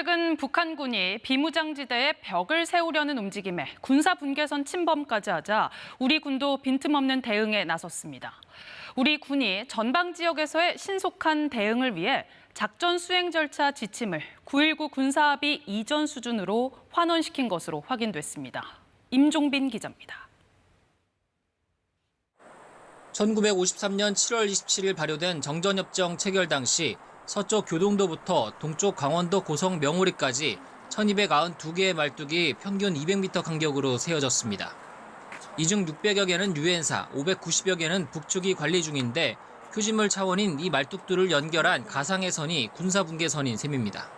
최근 북한군이 비무장지대에 벽을 세우려는 움직임에 군사 분계선 침범까지 하자 우리 군도 빈틈없는 대응에 나섰습니다. 우리 군이 전방 지역에서의 신속한 대응을 위해 작전 수행 절차 지침을 9.19 군사합의 이전 수준으로 환원시킨 것으로 확인됐습니다. 임종빈 기자입니다. 1953년 7월 27일 발효된 정전협정 체결 당시 서쪽 교동도부터 동쪽 강원도 고성 명오리까지 1292개의 말뚝이 평균 200m 간격으로 세워졌습니다. 이 중 600여 개는 유엔사, 590여 개는 북측이 관리 중인데 표지물 차원인 이 말뚝들을 연결한 가상의 선이 군사분계선인 셈입니다.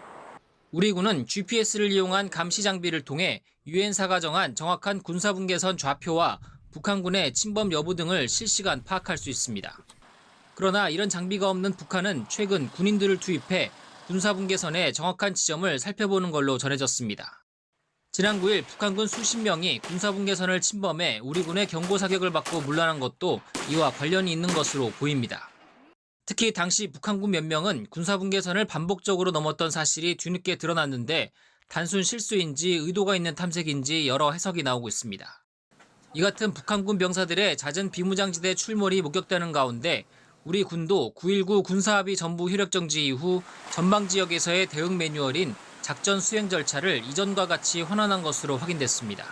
우리 군은 GPS를 이용한 감시 장비를 통해 유엔사가 정한 정확한 군사분계선 좌표와 북한군의 침범 여부 등을 실시간 파악할 수 있습니다. 그러나 이런 장비가 없는 북한은 최근 군인들을 투입해 군사분계선의 정확한 지점을 살펴보는 걸로 전해졌습니다. 지난 9일 북한군 수십 명이 군사분계선을 침범해 우리 군의 경고 사격을 받고 물러난 것도 이와 관련이 있는 것으로 보입니다. 특히 당시 북한군 몇 명은 군사분계선을 반복적으로 넘었던 사실이 뒤늦게 드러났는데 단순 실수인지 의도가 있는 탐색인지 여러 해석이 나오고 있습니다. 이 같은 북한군 병사들의 잦은 비무장지대 출몰이 목격되는 가운데 우리 군도 9.19 군사합의 전부 효력정지 이후 전방 지역에서의 대응 매뉴얼인 작전 수행 절차를 이전과 같이 환원한 것으로 확인됐습니다.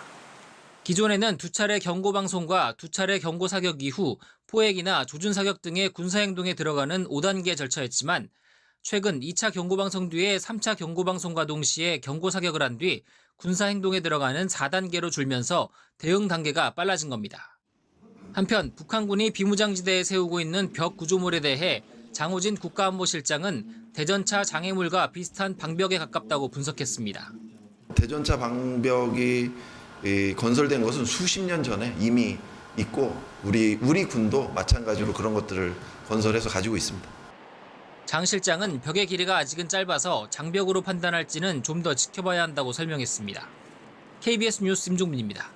기존에는 2차례 경고 방송과 2차례 경고 사격 이후 포획이나 조준 사격 등의 군사 행동에 들어가는 5단계 절차였지만 최근 2차 경고 방송 뒤에 3차 경고 방송과 동시에 경고 사격을 한 뒤 군사 행동에 들어가는 4단계로 줄면서 대응 단계가 빨라진 겁니다. 한편 북한군이 비무장지대에 세우고 있는 벽 구조물에 대해 장호진 국가안보실장은 대전차 장애물과 비슷한 방벽에 가깝다고 분석했습니다. 대전차 방벽이 건설된 것은 수십 년 전에 이미 있고 우리 군도 마찬가지로 그런 것들을 건설해서 가지고 있습니다. 장 실장은 벽의 길이가 아직은 짧아서 장벽으로 판단할지는 좀 더 지켜봐야 한다고 설명했습니다. KBS 뉴스 임종빈입니다.